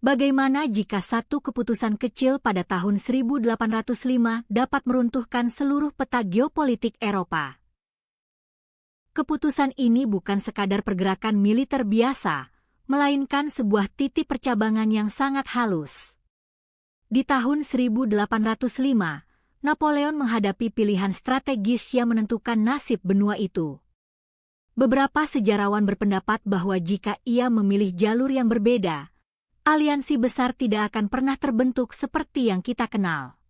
Bagaimana jika satu keputusan kecil pada tahun 1805 dapat meruntuhkan seluruh peta geopolitik Eropa? Keputusan ini bukan sekadar pergerakan militer biasa, melainkan sebuah titik percabangan yang sangat halus. Di tahun 1805, Napoleon menghadapi pilihan strategis yang menentukan nasib benua itu. Beberapa sejarawan berpendapat bahwa jika ia memilih jalur yang berbeda, aliansi besar tidak akan pernah terbentuk seperti yang kita kenal.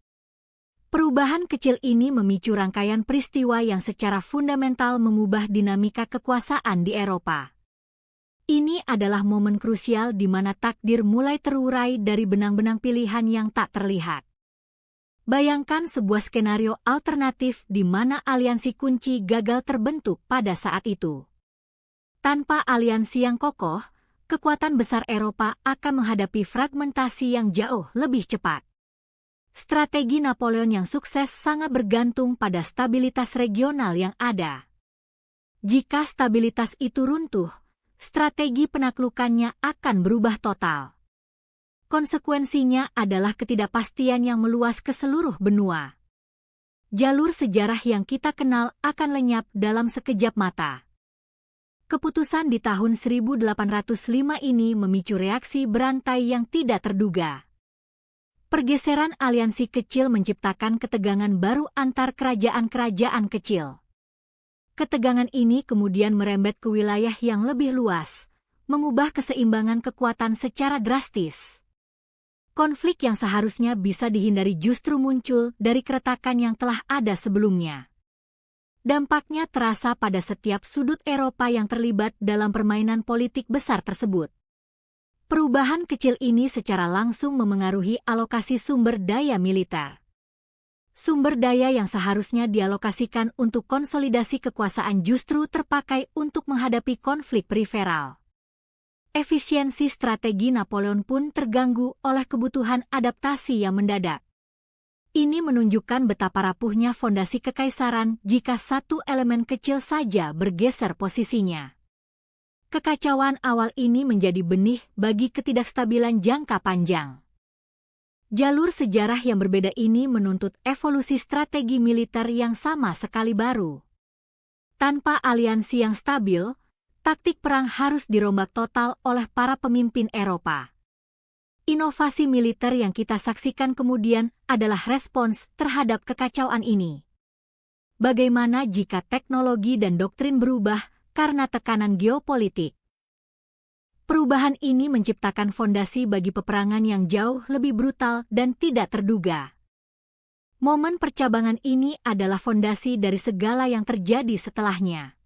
Perubahan kecil ini memicu rangkaian peristiwa yang secara fundamental mengubah dinamika kekuasaan di Eropa. Ini adalah momen krusial di mana takdir mulai terurai dari benang-benang pilihan yang tak terlihat. Bayangkan sebuah skenario alternatif di mana aliansi kunci gagal terbentuk pada saat itu. Tanpa aliansi yang kokoh, kekuatan besar Eropa akan menghadapi fragmentasi yang jauh lebih cepat. Strategi Napoleon yang sukses sangat bergantung pada stabilitas regional yang ada. Jika stabilitas itu runtuh, strategi penaklukannya akan berubah total. Konsekuensinya adalah ketidakpastian yang meluas ke seluruh benua. Jalur sejarah yang kita kenal akan lenyap dalam sekejap mata. Keputusan di tahun 1805 ini memicu reaksi berantai yang tidak terduga. Pergeseran aliansi kecil menciptakan ketegangan baru antar kerajaan-kerajaan kecil. Ketegangan ini kemudian merembet ke wilayah yang lebih luas, mengubah keseimbangan kekuatan secara drastis. Konflik yang seharusnya bisa dihindari justru muncul dari keretakan yang telah ada sebelumnya. Dampaknya terasa pada setiap sudut Eropa yang terlibat dalam permainan politik besar tersebut. Perubahan kecil ini secara langsung memengaruhi alokasi sumber daya militer. Sumber daya yang seharusnya dialokasikan untuk konsolidasi kekuasaan justru terpakai untuk menghadapi konflik periferal. Efisiensi strategi Napoleon pun terganggu oleh kebutuhan adaptasi yang mendadak. Ini menunjukkan betapa rapuhnya fondasi kekaisaran jika satu elemen kecil saja bergeser posisinya. Kekacauan awal ini menjadi benih bagi ketidakstabilan jangka panjang. Jalur sejarah yang berbeda ini menuntut evolusi strategi militer yang sama sekali baru. Tanpa aliansi yang stabil, taktik perang harus dirombak total oleh para pemimpin Eropa. Inovasi militer yang kita saksikan kemudian adalah respons terhadap kekacauan ini. Bagaimana jika teknologi dan doktrin berubah karena tekanan geopolitik? Perubahan ini menciptakan fondasi bagi peperangan yang jauh lebih brutal dan tidak terduga. Momen percabangan ini adalah fondasi dari segala yang terjadi setelahnya.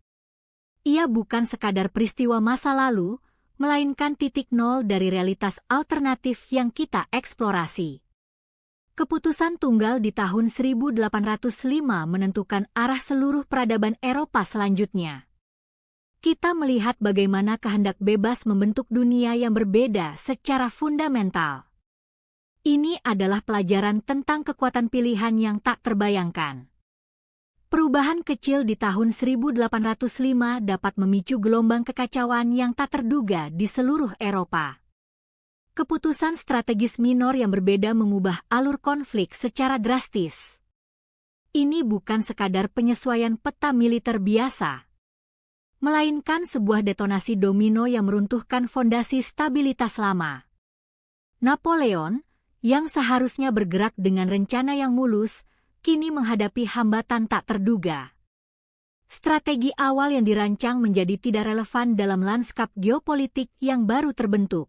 Ia bukan sekadar peristiwa masa lalu, melainkan titik nol dari realitas alternatif yang kita eksplorasi. Keputusan tunggal di tahun 1805 menentukan arah seluruh peradaban Eropa selanjutnya. Kita melihat bagaimana kehendak bebas membentuk dunia yang berbeda secara fundamental. Ini adalah pelajaran tentang kekuatan pilihan yang tak terbayangkan. Perubahan kecil di tahun 1805 dapat memicu gelombang kekacauan yang tak terduga di seluruh Eropa. Keputusan strategis minor yang berbeda mengubah alur konflik secara drastis. Ini bukan sekadar penyesuaian peta militer biasa, melainkan sebuah detonasi domino yang meruntuhkan fondasi stabilitas lama. Napoleon, yang seharusnya bergerak dengan rencana yang mulus, kini menghadapi hambatan tak terduga. Strategi awal yang dirancang menjadi tidak relevan dalam lanskap geopolitik yang baru terbentuk.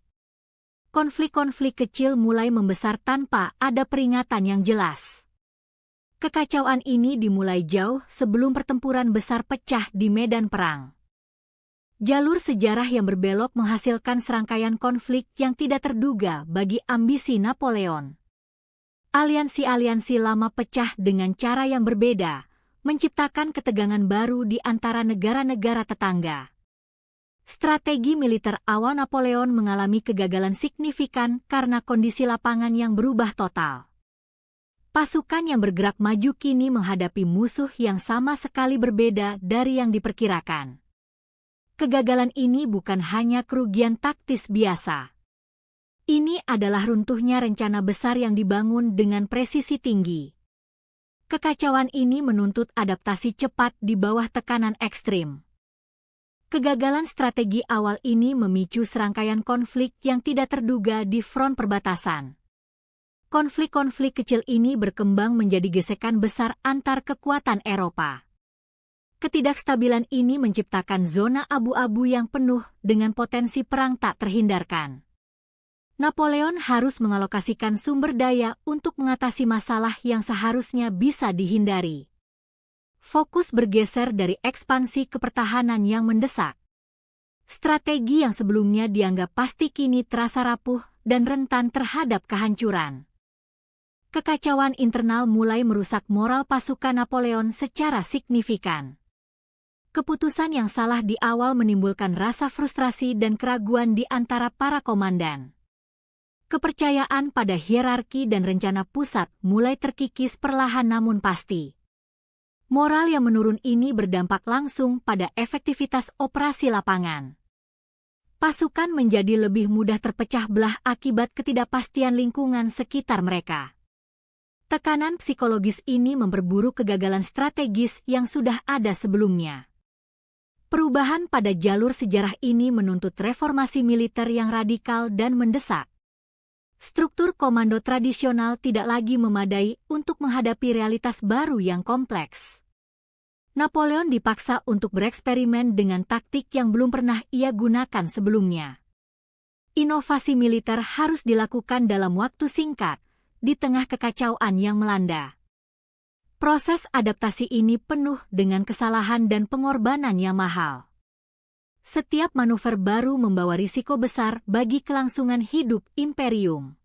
Konflik-konflik kecil mulai membesar tanpa ada peringatan yang jelas. Kekacauan ini dimulai jauh sebelum pertempuran besar pecah di medan perang. Jalur sejarah yang berbelok menghasilkan serangkaian konflik yang tidak terduga bagi ambisi Napoleon. Aliansi-aliansi lama pecah dengan cara yang berbeda, menciptakan ketegangan baru di antara negara-negara tetangga. Strategi militer awal Napoleon mengalami kegagalan signifikan karena kondisi lapangan yang berubah total. Pasukan yang bergerak maju kini menghadapi musuh yang sama sekali berbeda dari yang diperkirakan. Kegagalan ini bukan hanya kerugian taktis biasa. Ini adalah runtuhnya rencana besar yang dibangun dengan presisi tinggi. Kekacauan ini menuntut adaptasi cepat di bawah tekanan ekstrim. Kegagalan strategi awal ini memicu serangkaian konflik yang tidak terduga di front perbatasan. Konflik-konflik kecil ini berkembang menjadi gesekan besar antar kekuatan Eropa. Ketidakstabilan ini menciptakan zona abu-abu yang penuh dengan potensi perang tak terhindarkan. Napoleon harus mengalokasikan sumber daya untuk mengatasi masalah yang seharusnya bisa dihindari. Fokus bergeser dari ekspansi ke pertahanan yang mendesak. Strategi yang sebelumnya dianggap pasti kini terasa rapuh dan rentan terhadap kehancuran. Kekacauan internal mulai merusak moral pasukan Napoleon secara signifikan. Keputusan yang salah di awal menimbulkan rasa frustrasi dan keraguan di antara para komandan. Kepercayaan pada hierarki dan rencana pusat mulai terkikis perlahan namun pasti. Moral yang menurun ini berdampak langsung pada efektivitas operasi lapangan. Pasukan menjadi lebih mudah terpecah belah akibat ketidakpastian lingkungan sekitar mereka. Tekanan psikologis ini memperburuk kegagalan strategis yang sudah ada sebelumnya. Perubahan pada jalur sejarah ini menuntut reformasi militer yang radikal dan mendesak. Struktur komando tradisional tidak lagi memadai untuk menghadapi realitas baru yang kompleks. Napoleon dipaksa untuk bereksperimen dengan taktik yang belum pernah ia gunakan sebelumnya. Inovasi militer harus dilakukan dalam waktu singkat, di tengah kekacauan yang melanda. Proses adaptasi ini penuh dengan kesalahan dan pengorbanan yang mahal. Setiap manuver baru membawa risiko besar bagi kelangsungan hidup imperium.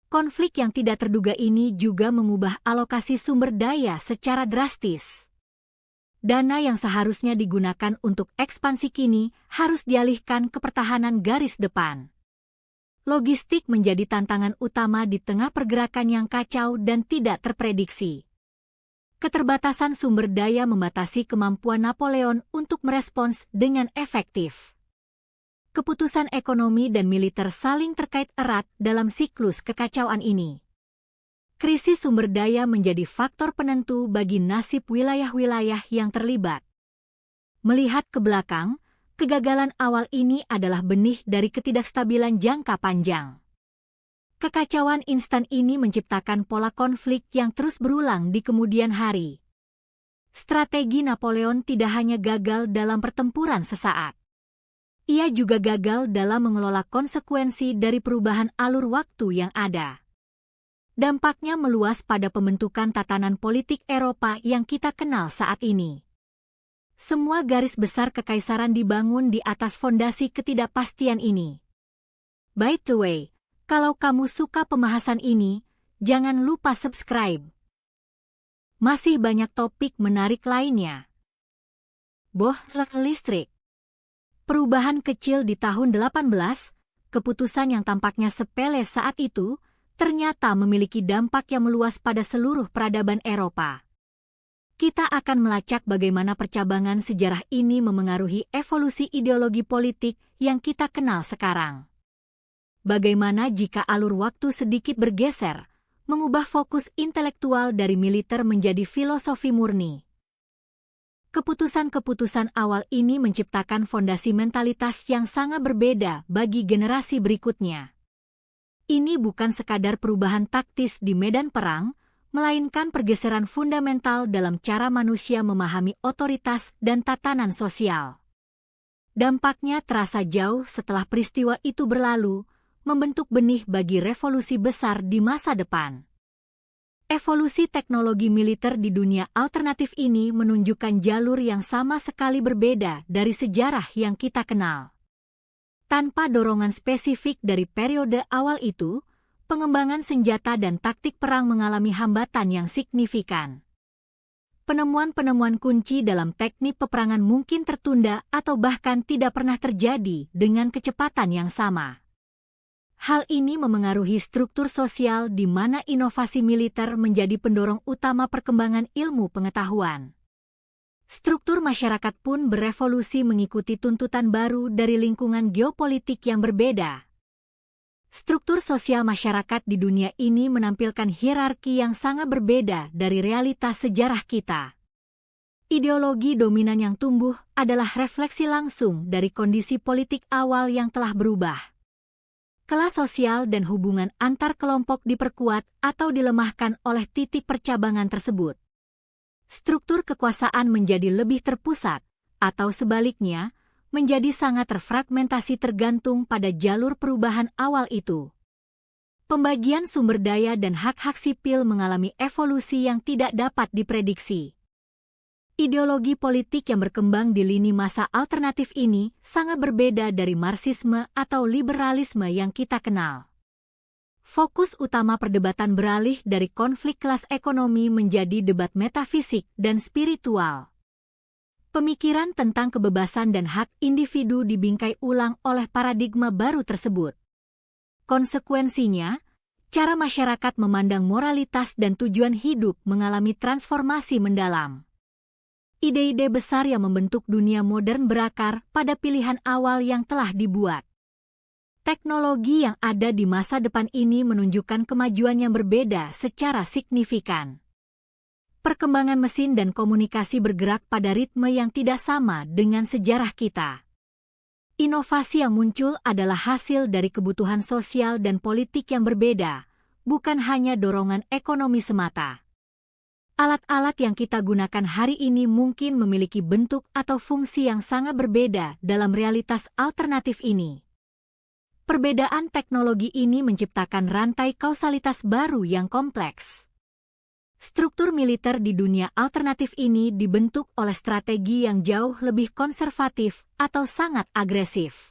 Konflik yang tidak terduga ini juga mengubah alokasi sumber daya secara drastis. Dana yang seharusnya digunakan untuk ekspansi kini harus dialihkan ke pertahanan garis depan. Logistik menjadi tantangan utama di tengah pergerakan yang kacau dan tidak terprediksi. Keterbatasan sumber daya membatasi kemampuan Napoleon untuk merespons dengan efektif. Keputusan ekonomi dan militer saling terkait erat dalam siklus kekacauan ini. Krisis sumber daya menjadi faktor penentu bagi nasib wilayah-wilayah yang terlibat. Melihat ke belakang, kegagalan awal ini adalah benih dari ketidakstabilan jangka panjang. Kekacauan instan ini menciptakan pola konflik yang terus berulang di kemudian hari. Strategi Napoleon tidak hanya gagal dalam pertempuran sesaat. Ia juga gagal dalam mengelola konsekuensi dari perubahan alur waktu yang ada. Dampaknya meluas pada pembentukan tatanan politik Eropa yang kita kenal saat ini. Semua garis besar kekaisaran dibangun di atas fondasi ketidakpastian ini. By the way, kalau kamu suka pembahasan ini, jangan lupa subscribe. Masih banyak topik menarik lainnya. Boiler listrik. Perubahan kecil di tahun 18, keputusan yang tampaknya sepele saat itu, ternyata memiliki dampak yang meluas pada seluruh peradaban Eropa. Kita akan melacak bagaimana percabangan sejarah ini memengaruhi evolusi ideologi politik yang kita kenal sekarang. Bagaimana jika alur waktu sedikit bergeser, mengubah fokus intelektual dari militer menjadi filosofi murni. Keputusan-keputusan awal ini menciptakan fondasi mentalitas yang sangat berbeda bagi generasi berikutnya. Ini bukan sekadar perubahan taktis di medan perang, melainkan pergeseran fundamental dalam cara manusia memahami otoritas dan tatanan sosial. Dampaknya terasa jauh setelah peristiwa itu berlalu, membentuk benih bagi revolusi besar di masa depan. Evolusi teknologi militer di dunia alternatif ini menunjukkan jalur yang sama sekali berbeda dari sejarah yang kita kenal. Tanpa dorongan spesifik dari periode awal itu, pengembangan senjata dan taktik perang mengalami hambatan yang signifikan. Penemuan-penemuan kunci dalam teknik peperangan mungkin tertunda atau bahkan tidak pernah terjadi dengan kecepatan yang sama. Hal ini memengaruhi struktur sosial di mana inovasi militer menjadi pendorong utama perkembangan ilmu pengetahuan. Struktur masyarakat pun berevolusi mengikuti tuntutan baru dari lingkungan geopolitik yang berbeda. Struktur sosial masyarakat di dunia ini menampilkan hierarki yang sangat berbeda dari realitas sejarah kita. Ideologi dominan yang tumbuh adalah refleksi langsung dari kondisi politik awal yang telah berubah. Kelas sosial dan hubungan antar kelompok diperkuat atau dilemahkan oleh titik percabangan tersebut. Struktur kekuasaan menjadi lebih terpusat, atau sebaliknya, menjadi sangat terfragmentasi tergantung pada jalur perubahan awal itu. Pembagian sumber daya dan hak-hak sipil mengalami evolusi yang tidak dapat diprediksi. Ideologi politik yang berkembang di lini masa alternatif ini sangat berbeda dari Marxisme atau liberalisme yang kita kenal. Fokus utama perdebatan beralih dari konflik kelas ekonomi menjadi debat metafisik dan spiritual. Pemikiran tentang kebebasan dan hak individu dibingkai ulang oleh paradigma baru tersebut. Konsekuensinya, cara masyarakat memandang moralitas dan tujuan hidup mengalami transformasi mendalam. Ide-ide besar yang membentuk dunia modern berakar pada pilihan awal yang telah dibuat. Teknologi yang ada di masa depan ini menunjukkan kemajuan yang berbeda secara signifikan. Perkembangan mesin dan komunikasi bergerak pada ritme yang tidak sama dengan sejarah kita. Inovasi yang muncul adalah hasil dari kebutuhan sosial dan politik yang berbeda, bukan hanya dorongan ekonomi semata. Alat-alat yang kita gunakan hari ini mungkin memiliki bentuk atau fungsi yang sangat berbeda dalam realitas alternatif ini. Perbedaan teknologi ini menciptakan rantai kausalitas baru yang kompleks. Struktur militer di dunia alternatif ini dibentuk oleh strategi yang jauh lebih konservatif atau sangat agresif.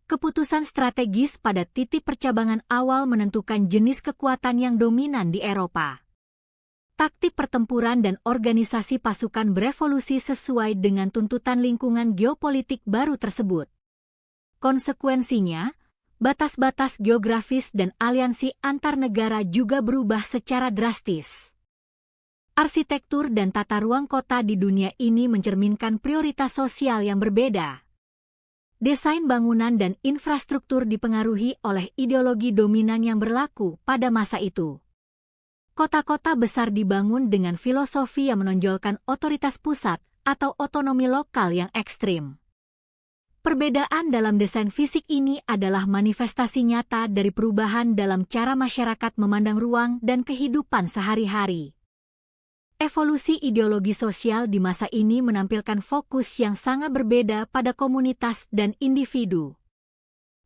Keputusan strategis pada titik percabangan awal menentukan jenis kekuatan yang dominan di Eropa. Taktik pertempuran dan organisasi pasukan berevolusi sesuai dengan tuntutan lingkungan geopolitik baru tersebut. Konsekuensinya, batas-batas geografis dan aliansi antar negara juga berubah secara drastis. Arsitektur dan tata ruang kota di dunia ini mencerminkan prioritas sosial yang berbeda. Desain bangunan dan infrastruktur dipengaruhi oleh ideologi dominan yang berlaku pada masa itu. Kota-kota besar dibangun dengan filosofi yang menonjolkan otoritas pusat atau otonomi lokal yang ekstrim. Perbedaan dalam desain fisik ini adalah manifestasi nyata dari perubahan dalam cara masyarakat memandang ruang dan kehidupan sehari-hari. Evolusi ideologi sosial di masa ini menampilkan fokus yang sangat berbeda pada komunitas dan individu.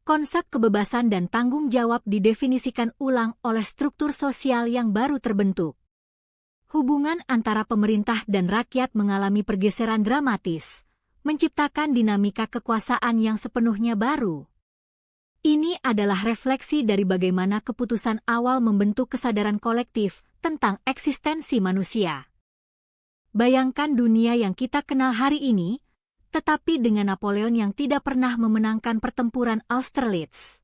Konsep kebebasan dan tanggung jawab didefinisikan ulang oleh struktur sosial yang baru terbentuk. Hubungan antara pemerintah dan rakyat mengalami pergeseran dramatis, menciptakan dinamika kekuasaan yang sepenuhnya baru. Ini adalah refleksi dari bagaimana keputusan awal membentuk kesadaran kolektif tentang eksistensi manusia. Bayangkan dunia yang kita kenal hari ini, tetapi dengan Napoleon yang tidak pernah memenangkan pertempuran Austerlitz.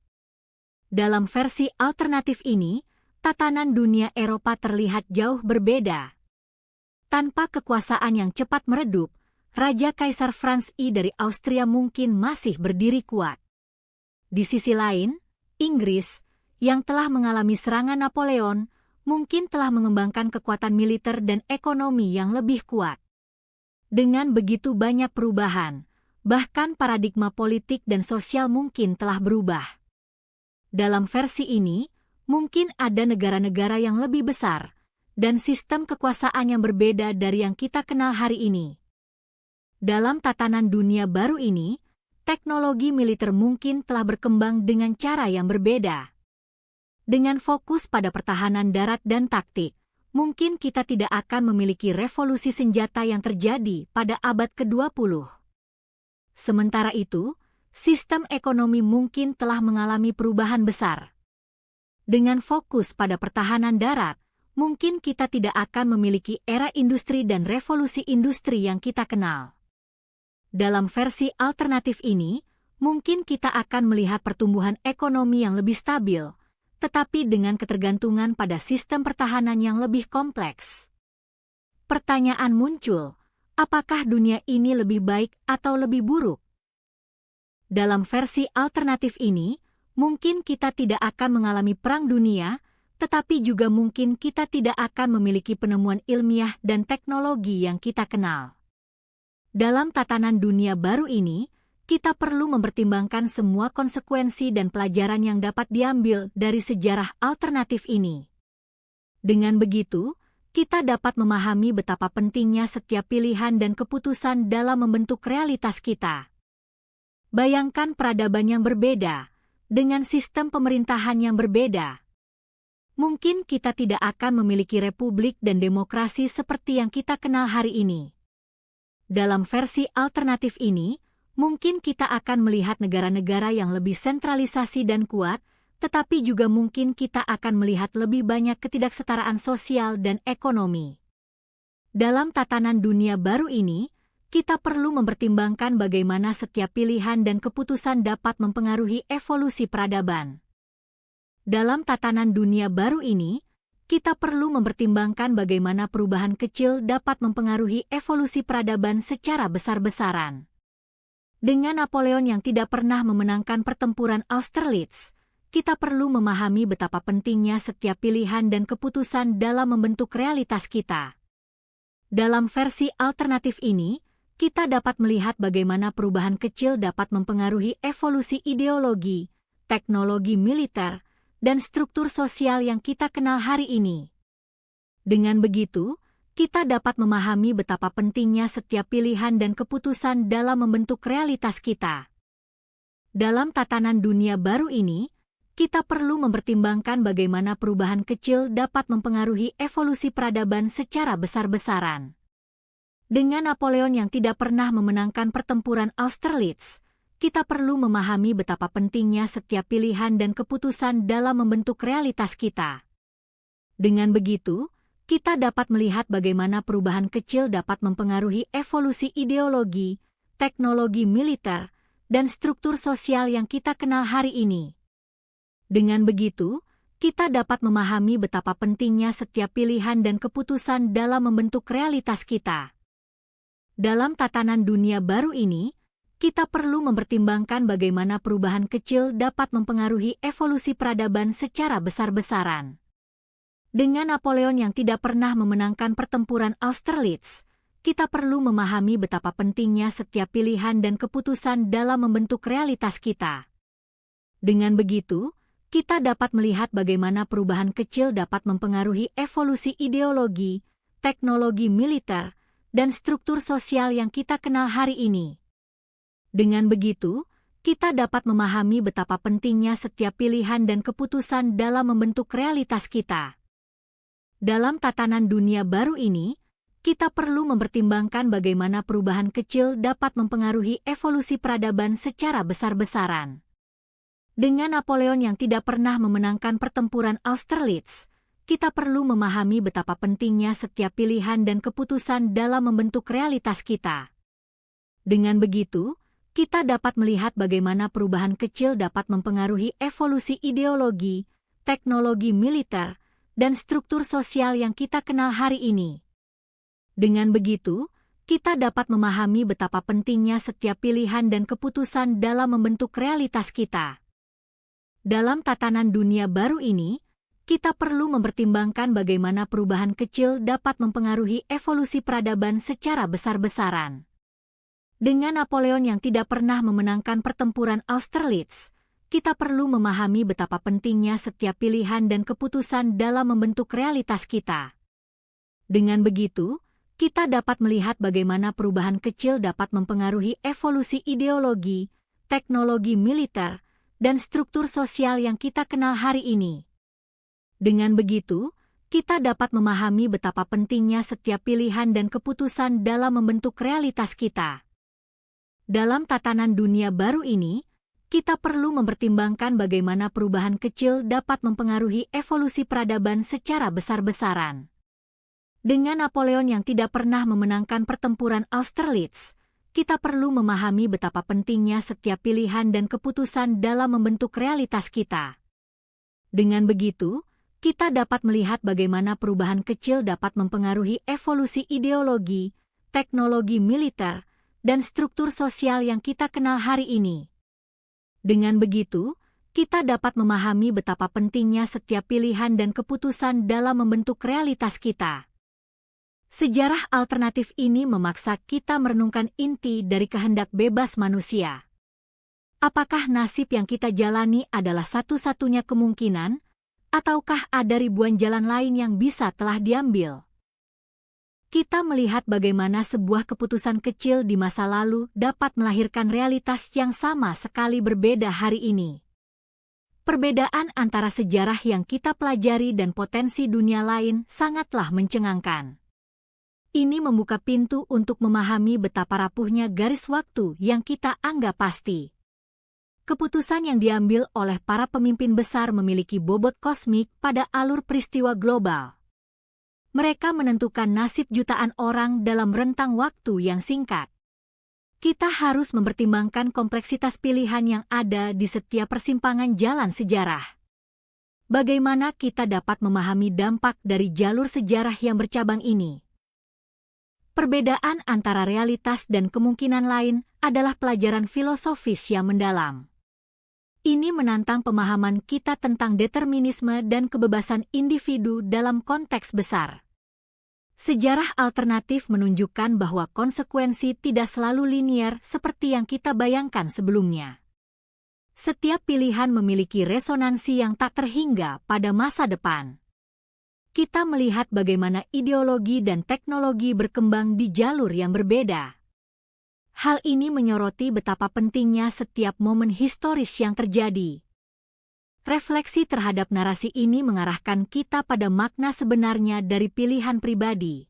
Dalam versi alternatif ini, tatanan dunia Eropa terlihat jauh berbeda. Tanpa kekuasaan yang cepat meredup, Raja Kaisar Franz I dari Austria mungkin masih berdiri kuat. Di sisi lain, Inggris, yang telah mengalami serangan Napoleon, mungkin telah mengembangkan kekuatan militer dan ekonomi yang lebih kuat. Dengan begitu banyak perubahan, bahkan paradigma politik dan sosial mungkin telah berubah. Dalam versi ini, mungkin ada negara-negara yang lebih besar, dan sistem kekuasaan yang berbeda dari yang kita kenal hari ini. Dalam tatanan dunia baru ini, teknologi militer mungkin telah berkembang dengan cara yang berbeda. Dengan fokus pada pertahanan darat dan taktik, mungkin kita tidak akan memiliki revolusi senjata yang terjadi pada abad ke-20. Sementara itu, sistem ekonomi mungkin telah mengalami perubahan besar. Dengan fokus pada pertahanan darat, mungkin kita tidak akan memiliki era industri dan revolusi industri yang kita kenal. Dalam versi alternatif ini, mungkin kita akan melihat pertumbuhan ekonomi yang lebih stabil, tetapi dengan ketergantungan pada sistem pertahanan yang lebih kompleks. Pertanyaan muncul, apakah dunia ini lebih baik atau lebih buruk? Dalam versi alternatif ini, Mungkin kita tidak akan mengalami perang dunia, tetapi juga mungkin kita tidak akan memiliki penemuan ilmiah dan teknologi yang kita kenal. Dalam tatanan dunia baru ini, kita perlu mempertimbangkan semua konsekuensi dan pelajaran yang dapat diambil dari sejarah alternatif ini. Dengan begitu, kita dapat memahami betapa pentingnya setiap pilihan dan keputusan dalam membentuk realitas kita. Bayangkan peradaban yang berbeda, dengan sistem pemerintahan yang berbeda. Mungkin kita tidak akan memiliki republik dan demokrasi seperti yang kita kenal hari ini. Dalam versi alternatif ini, mungkin kita akan melihat negara-negara yang lebih sentralisasi dan kuat, tetapi juga mungkin kita akan melihat lebih banyak ketidaksetaraan sosial dan ekonomi. Dalam tatanan dunia baru ini, kita perlu mempertimbangkan bagaimana setiap pilihan dan keputusan dapat mempengaruhi evolusi peradaban. Dalam tatanan dunia baru ini, kita perlu mempertimbangkan bagaimana perubahan kecil dapat mempengaruhi evolusi peradaban secara besar-besaran. Dengan Napoleon yang tidak pernah memenangkan pertempuran Austerlitz, kita perlu memahami betapa pentingnya setiap pilihan dan keputusan dalam membentuk realitas kita. Dalam versi alternatif ini, kita dapat melihat bagaimana perubahan kecil dapat mempengaruhi evolusi ideologi, teknologi militer, dan struktur sosial yang kita kenal hari ini. Dengan begitu, kita dapat memahami betapa pentingnya setiap pilihan dan keputusan dalam membentuk realitas kita. Dalam tatanan dunia baru ini, kita perlu mempertimbangkan bagaimana perubahan kecil dapat mempengaruhi evolusi peradaban secara besar-besaran. Dengan Napoleon yang tidak pernah memenangkan pertempuran Austerlitz, kita perlu memahami betapa pentingnya setiap pilihan dan keputusan dalam membentuk realitas kita. Dengan begitu, kita dapat melihat bagaimana perubahan kecil dapat mempengaruhi evolusi ideologi, teknologi militer, dan struktur sosial yang kita kenal hari ini. Dengan begitu, kita dapat memahami betapa pentingnya setiap pilihan dan keputusan dalam membentuk realitas kita. Dalam tatanan dunia baru ini, kita perlu mempertimbangkan bagaimana perubahan kecil dapat mempengaruhi evolusi peradaban secara besar-besaran. Dengan Napoleon yang tidak pernah memenangkan pertempuran Austerlitz, kita perlu memahami betapa pentingnya setiap pilihan dan keputusan dalam membentuk realitas kita. Dengan begitu, kita dapat melihat bagaimana perubahan kecil dapat mempengaruhi evolusi ideologi, teknologi militer, dan struktur sosial yang kita kenal hari ini. Dengan begitu, kita dapat memahami betapa pentingnya setiap pilihan dan keputusan dalam membentuk realitas kita. Dalam tatanan dunia baru ini, kita perlu mempertimbangkan bagaimana perubahan kecil dapat mempengaruhi evolusi peradaban secara besar-besaran. Dengan Napoleon yang tidak pernah memenangkan pertempuran Austerlitz, kita perlu memahami betapa pentingnya setiap pilihan dan keputusan dalam membentuk realitas kita. Dengan begitu, kita dapat melihat bagaimana perubahan kecil dapat mempengaruhi evolusi ideologi, teknologi militer, dan struktur sosial yang kita kenal hari ini. Dengan begitu, kita dapat memahami betapa pentingnya setiap pilihan dan keputusan dalam membentuk realitas kita. Dalam tatanan dunia baru ini, kita perlu mempertimbangkan bagaimana perubahan kecil dapat mempengaruhi evolusi peradaban secara besar-besaran. Dengan Napoleon yang tidak pernah memenangkan pertempuran Austerlitz, kita perlu memahami betapa pentingnya setiap pilihan dan keputusan dalam membentuk realitas kita. Dengan begitu, kita dapat melihat bagaimana perubahan kecil dapat mempengaruhi evolusi ideologi, teknologi militer, dan struktur sosial yang kita kenal hari ini. Dengan begitu, kita dapat memahami betapa pentingnya setiap pilihan dan keputusan dalam membentuk realitas kita. Dalam tatanan dunia baru ini, kita perlu mempertimbangkan bagaimana perubahan kecil dapat mempengaruhi evolusi peradaban secara besar-besaran. Dengan Napoleon yang tidak pernah memenangkan pertempuran Austerlitz, kita perlu memahami betapa pentingnya setiap pilihan dan keputusan dalam membentuk realitas kita. Dengan begitu, kita dapat melihat bagaimana perubahan kecil dapat mempengaruhi evolusi ideologi, teknologi militer, dan struktur sosial yang kita kenal hari ini. Dengan begitu, kita dapat memahami betapa pentingnya setiap pilihan dan keputusan dalam membentuk realitas kita. Sejarah alternatif ini memaksa kita merenungkan inti dari kehendak bebas manusia. Apakah nasib yang kita jalani adalah satu-satunya kemungkinan, ataukah ada ribuan jalan lain yang bisa telah diambil? Kita melihat bagaimana sebuah keputusan kecil di masa lalu dapat melahirkan realitas yang sama sekali berbeda hari ini. Perbedaan antara sejarah yang kita pelajari dan potensi dunia lain sangatlah mencengangkan. Ini membuka pintu untuk memahami betapa rapuhnya garis waktu yang kita anggap pasti. Keputusan yang diambil oleh para pemimpin besar memiliki bobot kosmik pada alur peristiwa global. Mereka menentukan nasib jutaan orang dalam rentang waktu yang singkat. Kita harus mempertimbangkan kompleksitas pilihan yang ada di setiap persimpangan jalan sejarah. Bagaimana kita dapat memahami dampak dari jalur sejarah yang bercabang ini? Perbedaan antara realitas dan kemungkinan lain adalah pelajaran filosofis yang mendalam. Ini menantang pemahaman kita tentang determinisme dan kebebasan individu dalam konteks besar. Sejarah alternatif menunjukkan bahwa konsekuensi tidak selalu linier seperti yang kita bayangkan sebelumnya. Setiap pilihan memiliki resonansi yang tak terhingga pada masa depan. Kita melihat bagaimana ideologi dan teknologi berkembang di jalur yang berbeda. Hal ini menyoroti betapa pentingnya setiap momen historis yang terjadi. Refleksi terhadap narasi ini mengarahkan kita pada makna sebenarnya dari pilihan pribadi.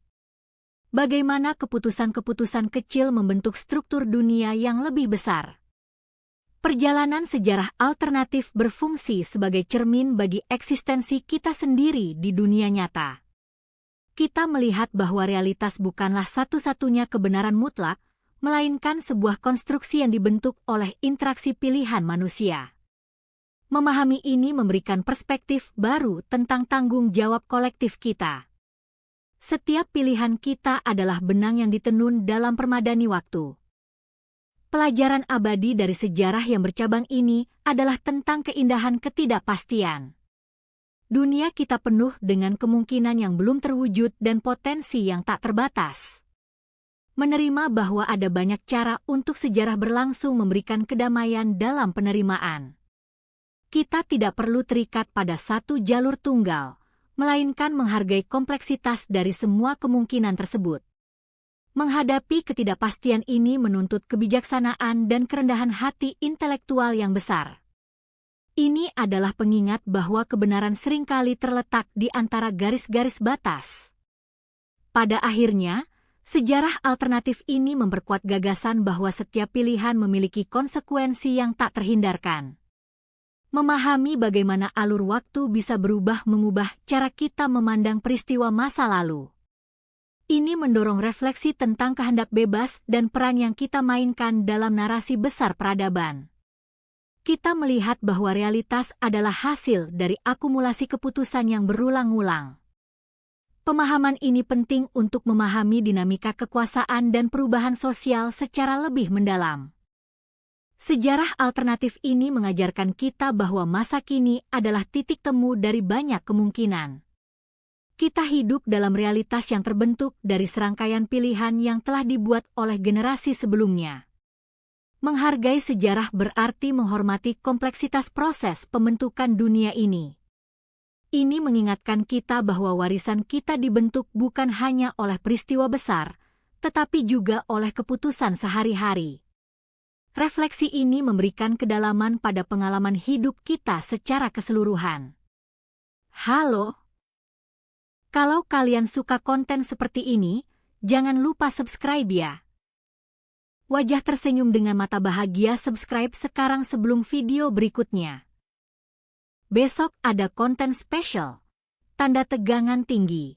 Bagaimana keputusan-keputusan kecil membentuk struktur dunia yang lebih besar. Perjalanan sejarah alternatif berfungsi sebagai cermin bagi eksistensi kita sendiri di dunia nyata. Kita melihat bahwa realitas bukanlah satu-satunya kebenaran mutlak, melainkan sebuah konstruksi yang dibentuk oleh interaksi pilihan manusia. Memahami ini memberikan perspektif baru tentang tanggung jawab kolektif kita. Setiap pilihan kita adalah benang yang ditenun dalam permadani waktu. Pelajaran abadi dari sejarah yang bercabang ini adalah tentang keindahan ketidakpastian. Dunia kita penuh dengan kemungkinan yang belum terwujud dan potensi yang tak terbatas. Menerima bahwa ada banyak cara untuk sejarah berlangsung memberikan kedamaian dalam penerimaan. Kita tidak perlu terikat pada satu jalur tunggal, melainkan menghargai kompleksitas dari semua kemungkinan tersebut. Menghadapi ketidakpastian ini menuntut kebijaksanaan dan kerendahan hati intelektual yang besar. Ini adalah pengingat bahwa kebenaran seringkali terletak di antara garis-garis batas. Pada akhirnya, sejarah alternatif ini memperkuat gagasan bahwa setiap pilihan memiliki konsekuensi yang tak terhindarkan. Memahami bagaimana alur waktu bisa berubah mengubah cara kita memandang peristiwa masa lalu. Ini mendorong refleksi tentang kehendak bebas dan peran yang kita mainkan dalam narasi besar peradaban. Kita melihat bahwa realitas adalah hasil dari akumulasi keputusan yang berulang-ulang. Pemahaman ini penting untuk memahami dinamika kekuasaan dan perubahan sosial secara lebih mendalam. Sejarah alternatif ini mengajarkan kita bahwa masa kini adalah titik temu dari banyak kemungkinan. Kita hidup dalam realitas yang terbentuk dari serangkaian pilihan yang telah dibuat oleh generasi sebelumnya. Menghargai sejarah berarti menghormati kompleksitas proses pembentukan dunia ini. Ini mengingatkan kita bahwa warisan kita dibentuk bukan hanya oleh peristiwa besar, tetapi juga oleh keputusan sehari-hari. Refleksi ini memberikan kedalaman pada pengalaman hidup kita secara keseluruhan. Halo. Kalau kalian suka konten seperti ini, jangan lupa subscribe ya. Wajah tersenyum dengan mata bahagia subscribe sekarang sebelum video berikutnya. Besok ada konten spesial. Tanda tegangan tinggi.